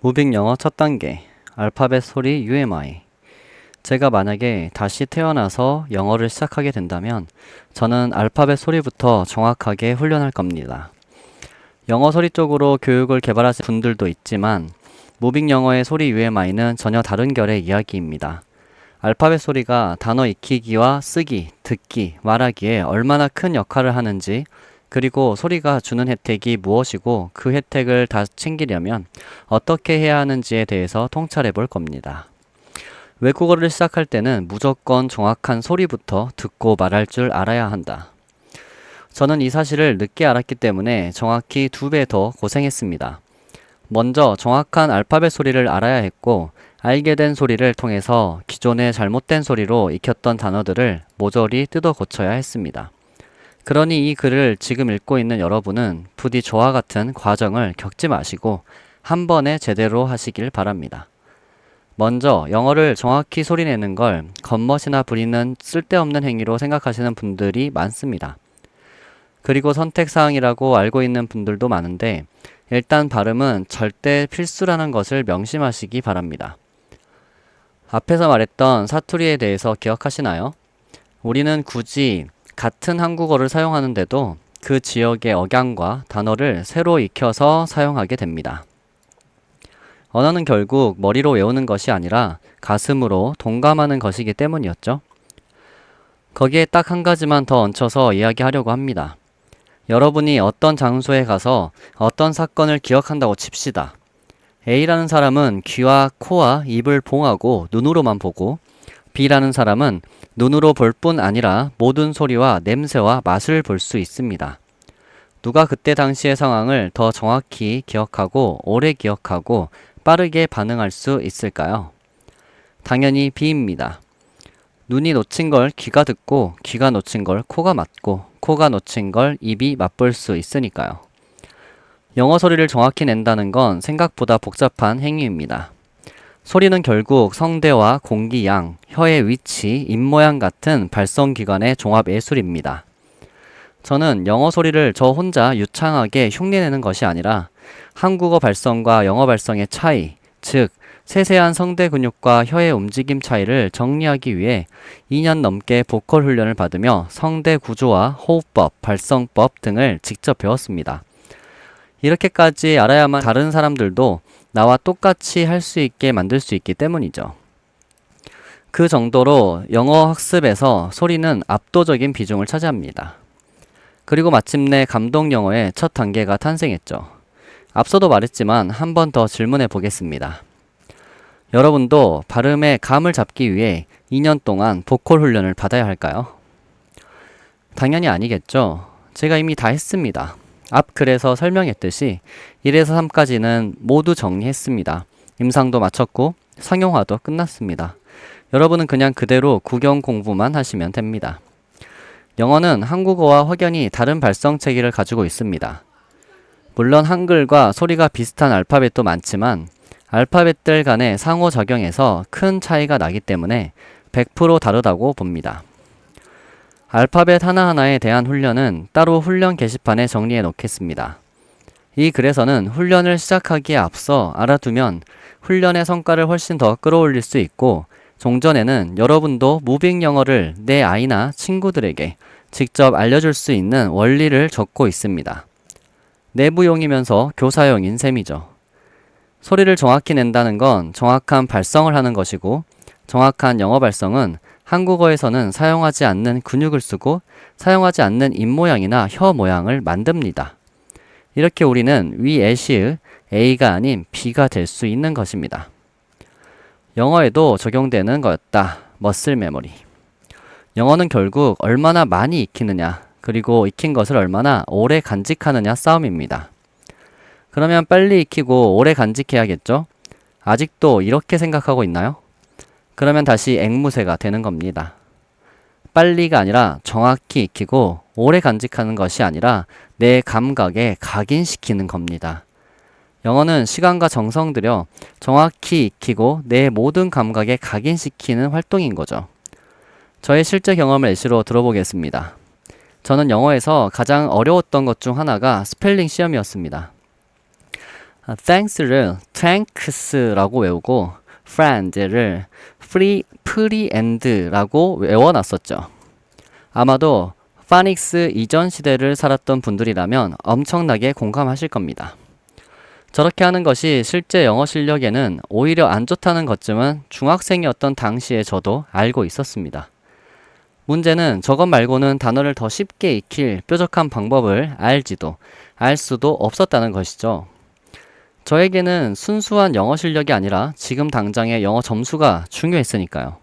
무빙 영어 첫 단계, 알파벳 소리 UMI. 제가 만약에 다시 태어나서 영어를 시작하게 된다면 저는 알파벳 소리부터 정확하게 훈련할 겁니다. 영어 소리 쪽으로 교육을 개발하신 분들도 있지만 무빙 영어의 소리 UMI는 전혀 다른 결의 이야기입니다. 알파벳 소리가 단어 익히기와 쓰기, 듣기, 말하기에 얼마나 큰 역할을 하는지, 그리고 소리가 주는 혜택이 무엇이고 그 혜택을 다 챙기려면 어떻게 해야 하는지에 대해서 통찰해 볼 겁니다. 외국어를 시작할 때는 무조건 정확한 소리부터 듣고 말할 줄 알아야 한다. 저는 이 사실을 늦게 알았기 때문에 정확히 2배 더 고생했습니다. 먼저 정확한 알파벳 소리를 알아야 했고, 알게 된 소리를 통해서 기존의 잘못된 소리로 익혔던 단어들을 모조리 뜯어 고쳐야 했습니다. 그러니 이 글을 지금 읽고 있는 여러분은 부디 저와 같은 과정을 겪지 마시고 한 번에 제대로 하시길 바랍니다. 먼저 영어를 정확히 소리내는 걸 겉멋이나 부리는 쓸데없는 행위로 생각하시는 분들이 많습니다. 그리고 선택사항이라고 알고 있는 분들도 많은데, 일단 발음은 절대 필수라는 것을 명심하시기 바랍니다. 앞에서 말했던 사투리에 대해서 기억하시나요? 우리는 굳이 같은 한국어를 사용하는데도 그 지역의 억양과 단어를 새로 익혀서 사용하게 됩니다. 언어는 결국 머리로 외우는 것이 아니라 가슴으로 동감하는 것이기 때문이었죠. 거기에 딱 한 가지만 더 얹혀서 이야기하려고 합니다. 여러분이 어떤 장소에 가서 어떤 사건을 기억한다고 칩시다. A라는 사람은 귀와 코와 입을 봉하고 눈으로만 보고, B라는 사람은 눈으로 볼 뿐 아니라 모든 소리와 냄새와 맛을 볼 수 있습니다. 누가 그때 당시의 상황을 더 정확히 기억하고 오래 기억하고 빠르게 반응할 수 있을까요? 당연히 B입니다. 눈이 놓친 걸 귀가 듣고, 귀가 놓친 걸 코가 맡고, 코가 놓친 걸 입이 맛볼 수 있으니까요. 영어 소리를 정확히 낸다는 건 생각보다 복잡한 행위입니다. 소리는 결국 성대와 공기양, 혀의 위치, 입모양 같은 발성기관의 종합 예술입니다. 저는 영어 소리를 저 혼자 유창하게 흉내내는 것이 아니라 한국어 발성과 영어 발성의 차이, 즉 세세한 성대 근육과 혀의 움직임 차이를 정리하기 위해 2년 넘게 보컬 훈련을 받으며 성대 구조와 호흡법, 발성법 등을 직접 배웠습니다. 이렇게까지 알아야만 다른 사람들도 나와 똑같이 할 수 있게 만들 수 있기 때문이죠. 그 정도로 영어 학습에서 소리는 압도적인 비중을 차지합니다. 그리고 마침내 감동 영어의 첫 단계가 탄생했죠. 앞서도 말했지만 한 번 더 질문해 보겠습니다. 여러분도 발음의 감을 잡기 위해 2년 동안 보컬 훈련을 받아야 할까요? 당연히 아니겠죠. 제가 이미 다 했습니다. 앞 글에서 설명했듯이 1에서 3까지는 모두 정리했습니다. 임상도 마쳤고 상용화도 끝났습니다. 여러분은 그냥 그대로 구경 공부만 하시면 됩니다. 영어는 한국어와 확연히 다른 발성 체계를 가지고 있습니다. 물론 한글과 소리가 비슷한 알파벳도 많지만 알파벳들 간의 상호작용에서 큰 차이가 나기 때문에 100% 다르다고 봅니다. 알파벳 하나하나에 대한 훈련은 따로 훈련 게시판에 정리해 놓겠습니다. 이 글에서는 훈련을 시작하기에 앞서 알아두면 훈련의 성과를 훨씬 더 끌어올릴 수 있고, 종전에는 여러분도 무빙 영어를 내 아이나 친구들에게 직접 알려줄 수 있는 원리를 적고 있습니다. 내부용이면서 교사용인 셈이죠. 소리를 정확히 낸다는 건 정확한 발성을 하는 것이고, 정확한 영어 발성은 한국어에서는 사용하지 않는 근육을 쓰고 사용하지 않는 입모양이나 혀 모양을 만듭니다. 이렇게 우리는 위에시의 A가 아닌 B가 될 수 있는 것입니다. 영어에도 적용되는 거였다. 머슬 메모리. 영어는 결국 얼마나 많이 익히느냐, 그리고 익힌 것을 얼마나 오래 간직하느냐 싸움입니다. 그러면 빨리 익히고 오래 간직해야겠죠? 아직도 이렇게 생각하고 있나요? 그러면 다시 앵무새가 되는 겁니다. 빨리가 아니라 정확히 익히고 오래 간직하는 것이 아니라 내 감각에 각인시키는 겁니다. 영어는 시간과 정성 들여 정확히 익히고 내 모든 감각에 각인시키는 활동인 거죠. 저의 실제 경험을 예시로 들어보겠습니다. 저는 영어에서 가장 어려웠던 것 중 하나가 스펠링 시험이었습니다. thanks를 thanks라고 외우고 friend를 friend라고 외워놨었죠. 아마도 파닉스 이전 시대를 살았던 분들이라면 엄청나게 공감하실 겁니다. 저렇게 하는 것이 실제 영어 실력에는 오히려 안 좋다는 것쯤은 중학생이었던 당시에 저도 알고 있었습니다. 문제는 저것 말고는 단어를 더 쉽게 익힐 뾰족한 방법을 알지도 알 수도 없었다는 것이죠. 저에게는 순수한 영어 실력이 아니라 지금 당장의 영어 점수가 중요했으니까요.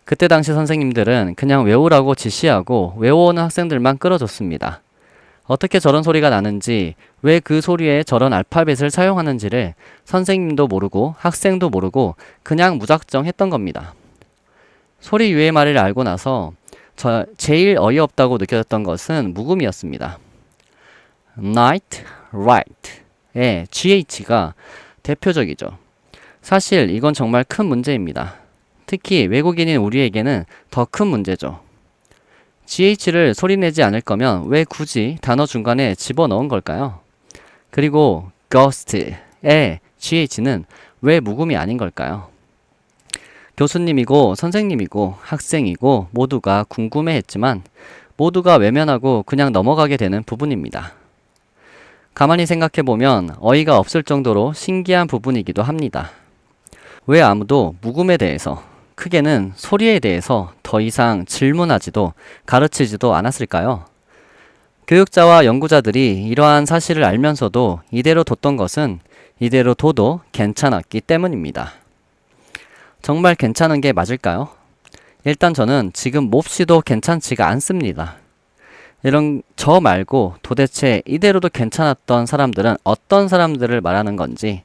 그때 당시 선생님들은 그냥 외우라고 지시하고 외워오는 학생들만 끌어줬습니다. 어떻게 저런 소리가 나는지, 왜 그 소리에 저런 알파벳을 사용하는지를 선생님도 모르고 학생도 모르고 그냥 무작정 했던 겁니다. 소리 UMR을 알고 나서 제일 어이없다고 느껴졌던 것은 묵음이었습니다. night, right의 GH가 대표적이죠. 사실 이건 정말 큰 문제입니다. 특히 외국인인 우리에게는 더 큰 문제죠. GH를 소리내지 않을 거면 왜 굳이 단어 중간에 집어넣은 걸까요? 그리고 ghost의 GH는 왜 묵음이 아닌 걸까요? 교수님이고 선생님이고 학생이고 모두가 궁금해했지만 모두가 외면하고 그냥 넘어가게 되는 부분입니다. 가만히 생각해보면 어이가 없을 정도로 신기한 부분이기도 합니다. 왜 아무도 묵음에 대해서, 크게는 소리에 대해서 더 이상 질문하지도 가르치지도 않았을까요? 교육자와 연구자들이 이러한 사실을 알면서도 이대로 뒀던 것은 이대로 둬도 괜찮았기 때문입니다. 정말 괜찮은 게 맞을까요? 일단 저는 지금 몹시도 괜찮지가 않습니다. 이런 저 말고 도대체 이대로도 괜찮았던 사람들은 어떤 사람들을 말하는 건지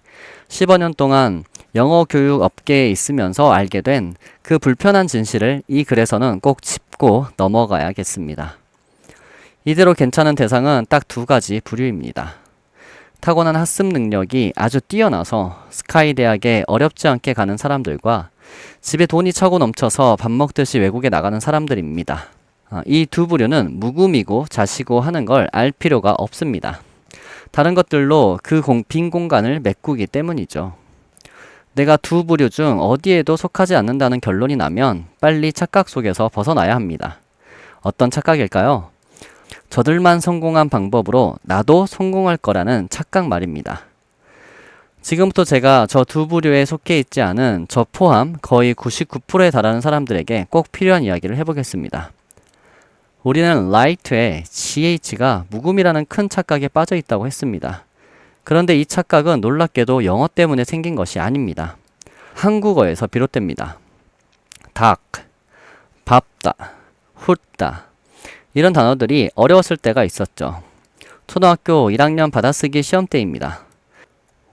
15년 동안 영어 교육 업계에 있으면서 알게 된 그 불편한 진실을 이 글에서는 꼭 짚고 넘어가야겠습니다. 이대로 괜찮은 대상은 딱 두 가지 부류입니다. 타고난 학습 능력이 아주 뛰어나서 스카이 대학에 어렵지 않게 가는 사람들과 집에 돈이 차고 넘쳐서 밥 먹듯이 외국에 나가는 사람들입니다. 이 두 부류는 묵음이고 자시고 하는 걸 알 필요가 없습니다. 다른 것들로 그 빈 공간을 메꾸기 때문이죠. 내가 두 부류 중 어디에도 속하지 않는다는 결론이 나면 빨리 착각 속에서 벗어나야 합니다. 어떤 착각일까요? 저들만 성공한 방법으로 나도 성공할 거라는 착각 말입니다. 지금부터 제가 저 두 부류에 속해 있지 않은 저 포함 거의 99%에 달하는 사람들에게 꼭 필요한 이야기를 해보겠습니다. 우리는 light의 GH가 묵음이라는 큰 착각에 빠져 있다고 했습니다. 그런데 이 착각은 놀랍게도 영어 때문에 생긴 것이 아닙니다. 한국어에서 비롯됩니다. 닭, 밥다, 훑다 이런 단어들이 어려웠을 때가 있었죠. 초등학교 1학년 받아쓰기 시험 때입니다.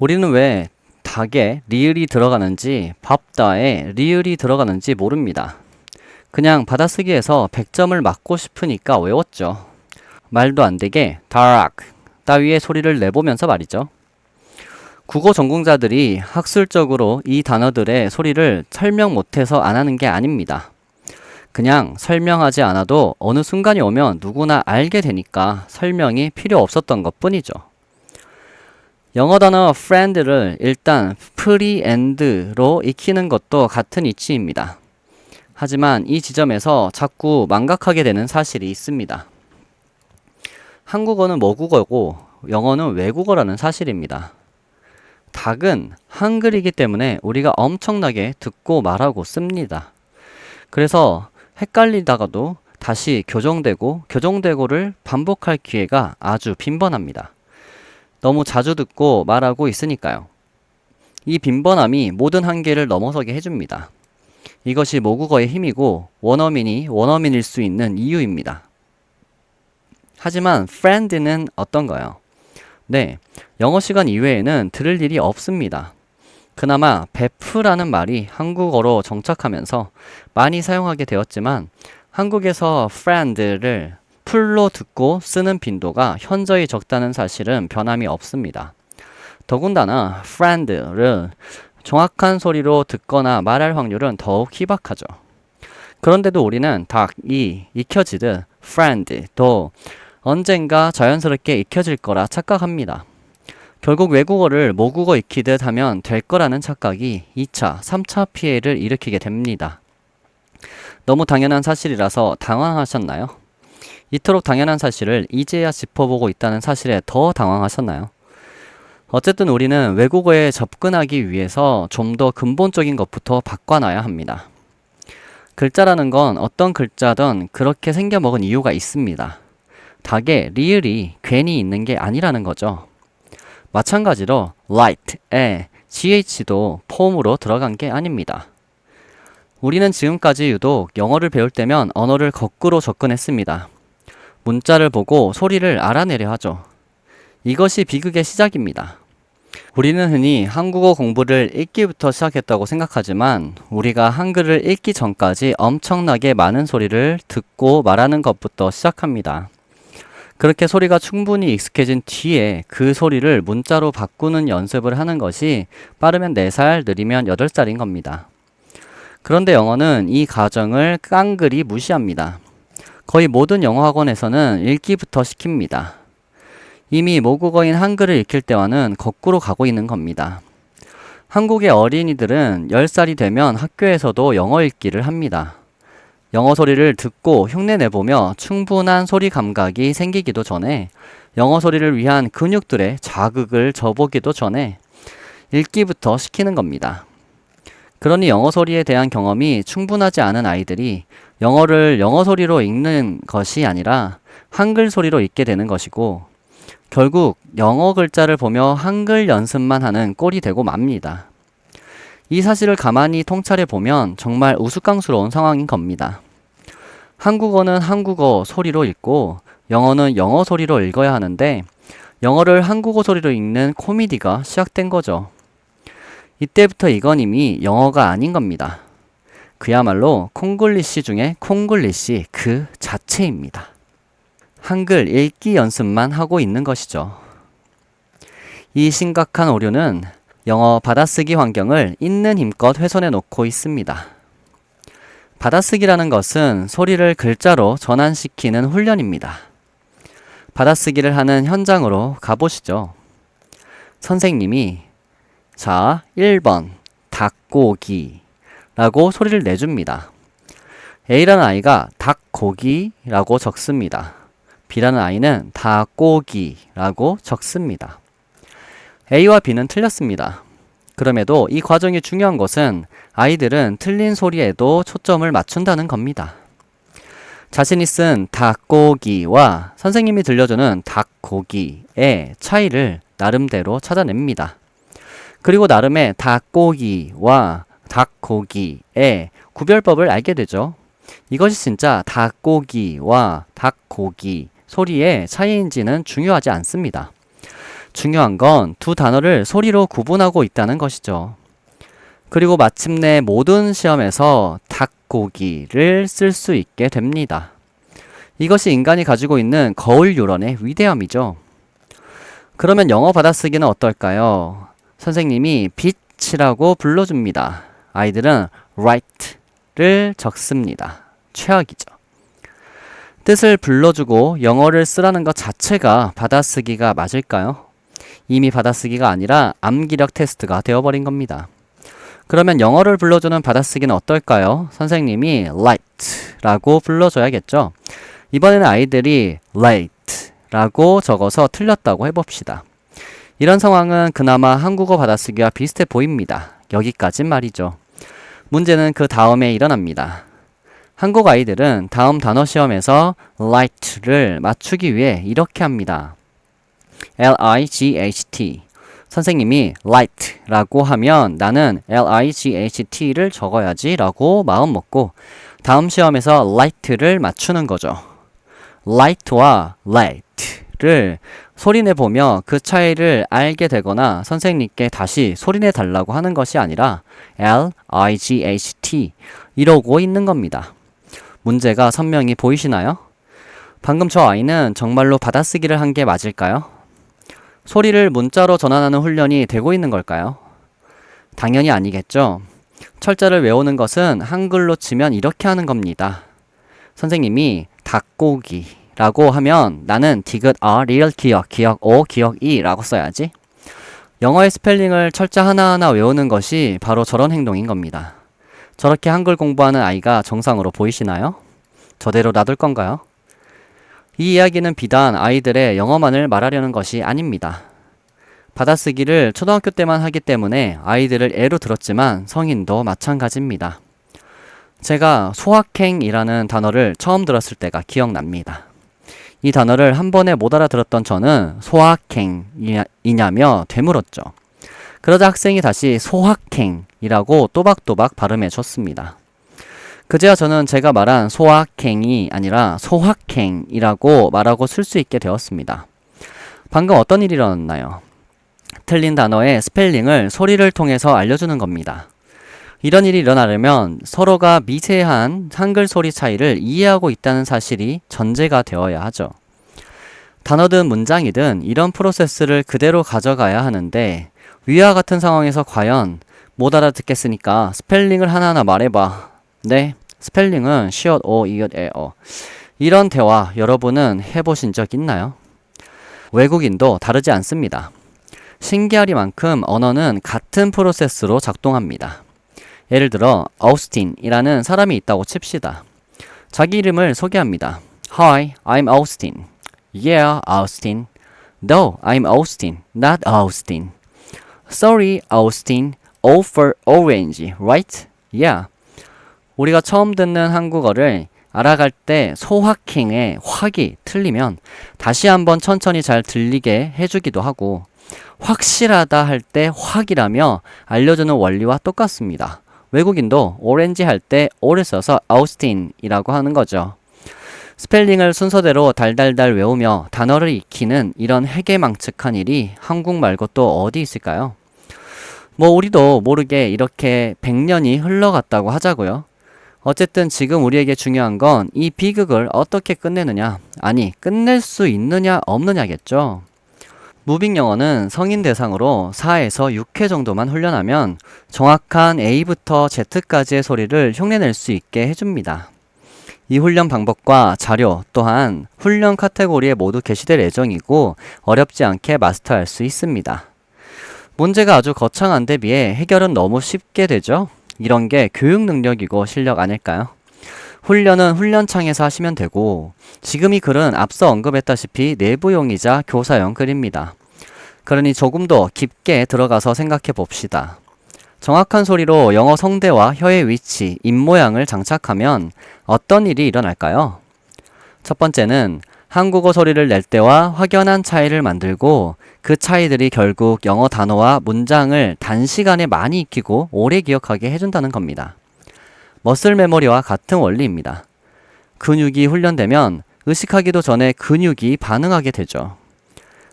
우리는 왜 닭에 리을이 들어가는지 밥다에 리을이 들어가는지 모릅니다. 그냥 받아쓰기에서 100점을 맞고 싶으니까 외웠죠. 말도 안 되게 닭 따위의 소리를 내보면서 말이죠. 국어 전공자들이 학술적으로 이 단어들의 소리를 설명 못해서 안 하는 게 아닙니다. 그냥 설명하지 않아도 어느 순간이 오면 누구나 알게 되니까 설명이 필요 없었던 것 뿐이죠. 영어 단어 friend를 일단 friend로 익히는 것도 같은 이치입니다. 하지만 이 지점에서 자꾸 망각하게 되는 사실이 있습니다. 한국어는 모국어고 영어는 외국어라는 사실입니다. 닭은 한글이기 때문에 우리가 엄청나게 듣고 말하고 씁니다. 그래서 헷갈리다가도 다시 교정되고를 반복할 기회가 아주 빈번합니다. 너무 자주 듣고 말하고 있으니까요. 이 빈번함이 모든 한계를 넘어서게 해줍니다. 이것이 모국어의 힘이고 원어민이 원어민일 수 있는 이유입니다. 하지만 friend는 어떤가요? 네, 영어 시간 이외에는 들을 일이 없습니다. 그나마 베프라는 말이 한국어로 정착하면서 많이 사용하게 되었지만 한국에서 friend를 풀로 듣고 쓰는 빈도가 현저히 적다는 사실은 변함이 없습니다. 더군다나 friend를 정확한 소리로 듣거나 말할 확률은 더욱 희박하죠. 그런데도 우리는 닭이 익혀지듯 friend도 언젠가 자연스럽게 익혀질 거라 착각합니다. 결국 외국어를 모국어 익히듯 하면 될 거라는 착각이 2차, 3차 피해를 일으키게 됩니다. 너무 당연한 사실이라서 당황하셨나요? 이토록 당연한 사실을 이제야 짚어보고 있다는 사실에 더 당황하셨나요? 어쨌든 우리는 외국어에 접근하기 위해서 좀 더 근본적인 것부터 바꿔놔야 합니다. 글자라는 건 어떤 글자든 그렇게 생겨먹은 이유가 있습니다. 닭에 리을이 괜히 있는 게 아니라는 거죠. 마찬가지로 light에 GH도 폼으로 들어간 게 아닙니다. 우리는 지금까지 유독 영어를 배울 때면 언어를 거꾸로 접근했습니다. 문자를 보고 소리를 알아내려 하죠. 이것이 비극의 시작입니다. 우리는 흔히 한국어 공부를 읽기부터 시작했다고 생각하지만 우리가 한글을 읽기 전까지 엄청나게 많은 소리를 듣고 말하는 것부터 시작합니다. 그렇게 소리가 충분히 익숙해진 뒤에 그 소리를 문자로 바꾸는 연습을 하는 것이 빠르면 4살, 느리면 8살인 겁니다. 그런데 영어는 이 과정을 깡그리 무시합니다. 거의 모든 영어 학원에서는 읽기부터 시킵니다. 이미 모국어인 한글을 익힐 때와는 거꾸로 가고 있는 겁니다. 한국의 어린이들은 10살이 되면 학교에서도 영어 읽기를 합니다. 영어 소리를 듣고 흉내내보며 충분한 소리 감각이 생기기도 전에 영어 소리를 위한 근육들의 자극을 줘보기도 전에 읽기부터 시키는 겁니다. 그러니 영어 소리에 대한 경험이 충분하지 않은 아이들이 영어를 영어 소리로 읽는 것이 아니라 한글 소리로 읽게 되는 것이고 결국 영어 글자를 보며 한글 연습만 하는 꼴이 되고 맙니다. 이 사실을 가만히 통찰해 보면 정말 우스꽝스러운 상황인 겁니다. 한국어는 한국어 소리로 읽고 영어는 영어 소리로 읽어야 하는데 영어를 한국어 소리로 읽는 코미디가 시작된 거죠. 이때부터 이건 이미 영어가 아닌 겁니다. 그야말로 콩글리시 중에 콩글리시 그 자체입니다. 한글 읽기 연습만 하고 있는 것이죠. 이 심각한 오류는 영어 받아쓰기 환경을 있는 힘껏 훼손해 놓고 있습니다. 받아쓰기라는 것은 소리를 글자로 전환시키는 훈련입니다. 받아쓰기를 하는 현장으로 가보시죠. 선생님이 자, 1번 닭고기 라고 소리를 내줍니다. A라는 아이가 닭고기 라고 적습니다. B라는 아이는 닭고기 라고 적습니다. A와 B는 틀렸습니다. 그럼에도 이 과정이 중요한 것은 아이들은 틀린 소리에도 초점을 맞춘다는 겁니다. 자신이 쓴 닭고기와 선생님이 들려주는 닭고기의 차이를 나름대로 찾아냅니다. 그리고 나름의 닭고기와 닭고기의 구별법을 알게 되죠. 이것이 진짜 닭고기와 닭고기 소리의 차이인지는 중요하지 않습니다. 중요한 건 두 단어를 소리로 구분하고 있다는 것이죠. 그리고 마침내 모든 시험에서 닭고기를 쓸 수 있게 됩니다. 이것이 인간이 가지고 있는 거울 요런의 위대함이죠. 그러면 영어 받아쓰기는 어떨까요? 선생님이 빛이라고 불러줍니다. 아이들은 write를 적습니다. 최악이죠. 뜻을 불러주고 영어를 쓰라는 것 자체가 받아쓰기가 맞을까요? 이미 받아쓰기가 아니라 암기력 테스트가 되어버린 겁니다. 그러면 영어를 불러주는 받아쓰기는 어떨까요? 선생님이 light라고 불러줘야겠죠. 이번에는 아이들이 late라고 적어서 틀렸다고 해봅시다. 이런 상황은 그나마 한국어 받아쓰기와 비슷해 보입니다. 여기까진 말이죠. 문제는 그 다음에 일어납니다. 한국 아이들은 다음 단어 시험에서 light를 맞추기 위해 이렇게 합니다. L-I-G-H-T 선생님이 light라고 하면 나는 L-I-G-H-T를 적어야지 라고 마음먹고 다음 시험에서 light를 맞추는 거죠. light와 late를 소리내보며 그 차이를 알게 되거나 선생님께 다시 소리내 달라고 하는 것이 아니라 L-I-G-H-T 이러고 있는 겁니다. 문제가 선명히 보이시나요? 방금 저 아이는 정말로 받아쓰기를 한 게 맞을까요? 소리를 문자로 전환하는 훈련이 되고 있는 걸까요? 당연히 아니겠죠. 철자를 외우는 것은 한글로 치면 이렇게 하는 겁니다. 선생님이 닭고기 라고 하면 나는 디귿 아 리을 기억, 기억 오, 기억 이 라고 써야지. 영어의 스펠링을 철자 하나하나 외우는 것이 바로 저런 행동인 겁니다. 저렇게 한글 공부하는 아이가 정상으로 보이시나요? 저대로 놔둘 건가요? 이 이야기는 비단 아이들의 영어만을 말하려는 것이 아닙니다. 받아쓰기를 초등학교 때만 하기 때문에 아이들을 예로 들었지만 성인도 마찬가지입니다. 제가 소확행이라는 단어를 처음 들었을 때가 기억납니다. 이 단어를 한 번에 못 알아들었던 저는 소확행이냐며 되물었죠. 그러자 학생이 다시 소확행이라고 또박또박 발음해 줬습니다. 그제야 저는 제가 말한 소확행이 아니라 소확행이라고 말하고 쓸 수 있게 되었습니다. 방금 어떤 일이 일어났나요? 틀린 단어의 스펠링을 소리를 통해서 알려주는 겁니다. 이런 일이 일어나려면 서로가 미세한 한글 소리 차이를 이해하고 있다는 사실이 전제가 되어야 하죠. 단어든 문장이든 이런 프로세스를 그대로 가져가야 하는데 위와 같은 상황에서 과연 못 알아듣겠으니까 스펠링을 하나하나 말해봐. 네, 스펠링은 시옷, 오, 이엇, 에어. 이런 대화 여러분은 해보신 적 있나요? 외국인도 다르지 않습니다. 신기하리만큼 언어는 같은 프로세스로 작동합니다. 예를 들어 오스틴이라는 사람이 있다고 칩시다. 자기 이름을 소개합니다. Hi, I'm Austin. Yeah, Austin. No, I'm Austin, not Austin. Sorry, Austin. O for orange, right? Yeah. 우리가 처음 듣는 한국어를 알아갈 때 소확행의 확이 틀리면 다시 한번 천천히 잘 들리게 해주기도 하고 확실하다 할 때 확이라며 알려주는 원리와 똑같습니다. 외국인도 오렌지 할 때 오를 써서 아우스틴이라고 하는 거죠. 스펠링을 순서대로 달달달 외우며 단어를 익히는 이런 해괴망측한 일이 한국 말고 또 어디 있을까요? 우리도 모르게 이렇게 100년이 흘러갔다고 하자고요. 어쨌든 지금 우리에게 중요한 건 이 비극을 어떻게 끝내느냐, 아니 끝낼 수 있느냐 없느냐겠죠. 무빙 영어는 성인 대상으로 4에서 6회 정도만 훈련하면 정확한 A부터 Z까지의 소리를 흉내낼 수 있게 해줍니다. 이 훈련 방법과 자료 또한 훈련 카테고리에 모두 게시될 예정이고 어렵지 않게 마스터할 수 있습니다. 문제가 아주 거창한 데 비해 해결은 너무 쉽게 되죠? 이런 게 교육 능력이고 실력 아닐까요? 훈련은 훈련창에서 하시면 되고 지금 이 글은 앞서 언급했다시피 내부용이자 교사용 글입니다. 그러니 조금 더 깊게 들어가서 생각해 봅시다. 정확한 소리로 영어 성대와 혀의 위치, 입모양을 장착하면 어떤 일이 일어날까요? 첫 번째는 한국어 소리를 낼 때와 확연한 차이를 만들고 그 차이들이 결국 영어 단어와 문장을 단시간에 많이 익히고 오래 기억하게 해준다는 겁니다. 머슬 메모리와 같은 원리입니다. 근육이 훈련되면 의식하기도 전에 근육이 반응하게 되죠.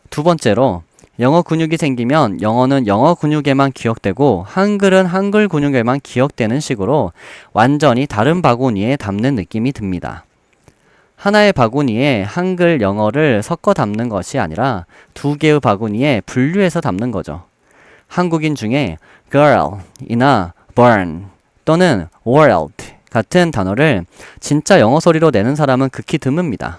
두 번째로 영어 근육이 생기면 영어는 영어 근육에만 기억되고 한글은 한글 근육에만 기억되는 식으로 완전히 다른 바구니에 담는 느낌이 듭니다. 하나의 바구니에 한글, 영어를 섞어 담는 것이 아니라 두 개의 바구니에 분류해서 담는 거죠. 한국인 중에 girl이나 burn 또는 world 같은 단어를 진짜 영어 소리로 내는 사람은 극히 드뭅니다.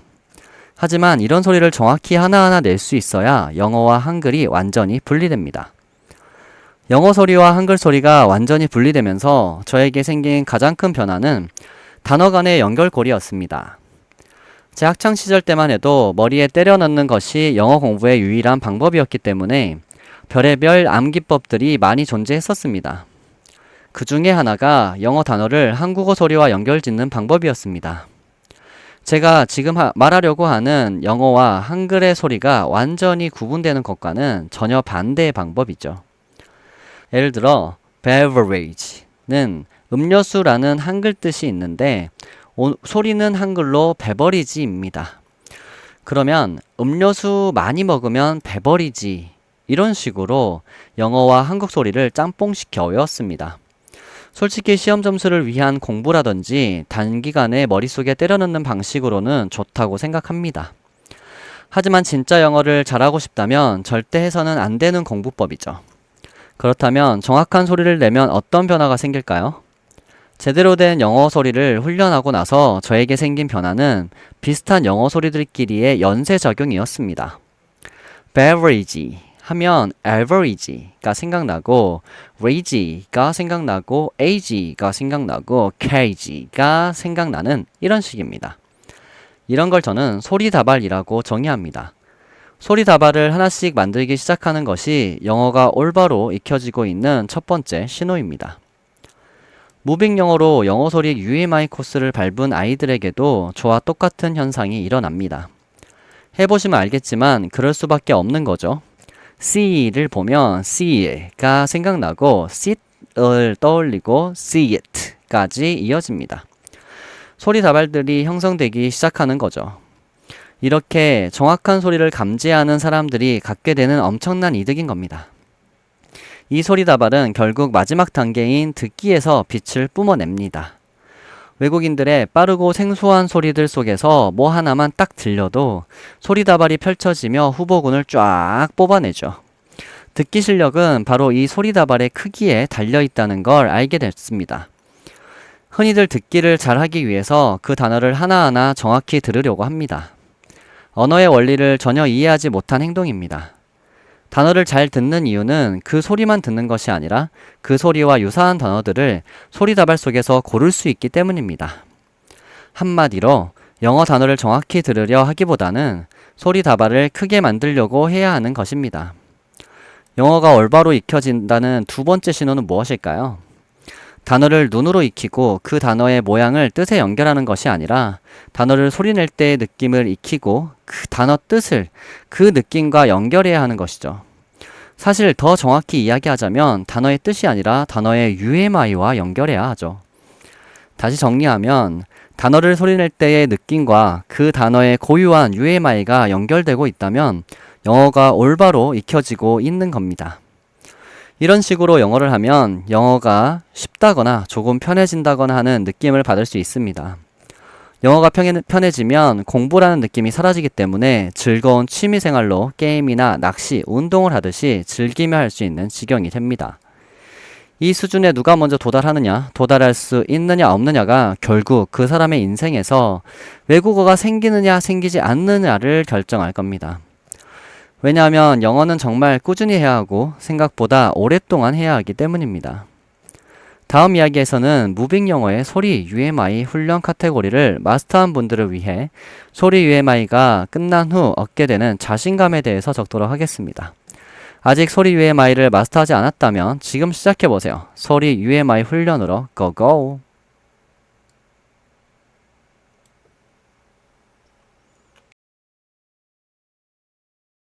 하지만 이런 소리를 정확히 하나하나 낼 수 있어야 영어와 한글이 완전히 분리됩니다. 영어 소리와 한글 소리가 완전히 분리되면서 저에게 생긴 가장 큰 변화는 단어 간의 연결고리였습니다. 제 학창시절 때만 해도 머리에 때려 넣는 것이 영어 공부의 유일한 방법이었기 때문에 별의별 암기법들이 많이 존재했었습니다. 그 중에 하나가 영어 단어를 한국어 소리와 연결짓는 방법이었습니다. 제가 지금 말하려고 하는 영어와 한글의 소리가 완전히 구분되는 것과는 전혀 반대의 방법이죠. 예를 들어 beverage는 음료수라는 한글 뜻이 있는데 소리는 한글로 베버리지입니다. 그러면 음료수 많이 먹으면 베버리지 이런 식으로 영어와 한국 소리를 짬뽕시켜 외웠습니다. 솔직히 시험 점수를 위한 공부라든지 단기간에 머릿속에 때려 넣는 방식으로는 좋다고 생각합니다. 하지만 진짜 영어를 잘하고 싶다면 절대 해서는 안 되는 공부법이죠. 그렇다면 정확한 소리를 내면 어떤 변화가 생길까요? 제대로 된 영어 소리를 훈련하고 나서 저에게 생긴 변화는 비슷한 영어 소리들끼리의 연쇄작용이었습니다. beverage 하면 average가 생각나고 rage가 생각나고 age가 생각나고 cage가 생각나는 이런 식입니다. 이런 걸 저는 소리다발이라고 정의합니다. 소리다발을 하나씩 만들기 시작하는 것이 영어가 올바로 익혀지고 있는 첫 번째 신호입니다. 무빙 영어로 영어 소리 UMI 코스를 밟은 아이들에게도 저와 똑같은 현상이 일어납니다. 해보시면 알겠지만 그럴 수밖에 없는 거죠. see를 보면 see가 생각나고 sit을 떠올리고 see it까지 이어집니다. 소리 다발들이 형성되기 시작하는 거죠. 이렇게 정확한 소리를 감지하는 사람들이 갖게 되는 엄청난 이득인 겁니다. 이 소리 다발은 결국 마지막 단계인 듣기에서 빛을 뿜어냅니다. 외국인들의 빠르고 생소한 소리들 속에서 뭐 하나만 딱 들려도 소리 다발이 펼쳐지며 후보군을 쫙 뽑아내죠. 듣기 실력은 바로 이 소리 다발의 크기에 달려있다는 걸 알게 됐습니다. 흔히들 듣기를 잘하기 위해서 그 단어를 하나하나 정확히 들으려고 합니다. 언어의 원리를 전혀 이해하지 못한 행동입니다. 단어를 잘 듣는 이유는 그 소리만 듣는 것이 아니라 그 소리와 유사한 단어들을 소리다발 속에서 고를 수 있기 때문입니다. 한마디로 영어 단어를 정확히 들으려 하기보다는 소리다발을 크게 만들려고 해야 하는 것입니다. 영어가 올바로 익혀진다는 두 번째 신호는 무엇일까요? 단어를 눈으로 익히고 그 단어의 모양을 뜻에 연결하는 것이 아니라 단어를 소리낼 때의 느낌을 익히고 그 단어 뜻을 그 느낌과 연결해야 하는 것이죠. 사실 더 정확히 이야기하자면 단어의 뜻이 아니라 단어의 UMI와 연결해야 하죠. 다시 정리하면 단어를 소리낼 때의 느낌과 그 단어의 고유한 UMI가 연결되고 있다면 영어가 올바로 익혀지고 있는 겁니다. 이런 식으로 영어를 하면 영어가 쉽다거나 조금 편해진다거나 하는 느낌을 받을 수 있습니다. 영어가 편해지면 공부라는 느낌이 사라지기 때문에 즐거운 취미생활로 게임이나 낚시, 운동을 하듯이 즐기며 할 수 있는 지경이 됩니다. 이 수준에 누가 먼저 도달하느냐, 도달할 수 있느냐 없느냐가 결국 그 사람의 인생에서 외국어가 생기느냐 생기지 않느냐를 결정할 겁니다. 왜냐하면 영어는 정말 꾸준히 해야 하고 생각보다 오랫동안 해야 하기 때문입니다. 다음 이야기에서는 무빙 영어의 소리 UMI 훈련 카테고리를 마스터한 분들을 위해 소리 UMI가 끝난 후 얻게 되는 자신감에 대해서 적도록 하겠습니다. 아직 소리 UMI를 마스터하지 않았다면 지금 시작해보세요. 소리 UMI 훈련으로 고고!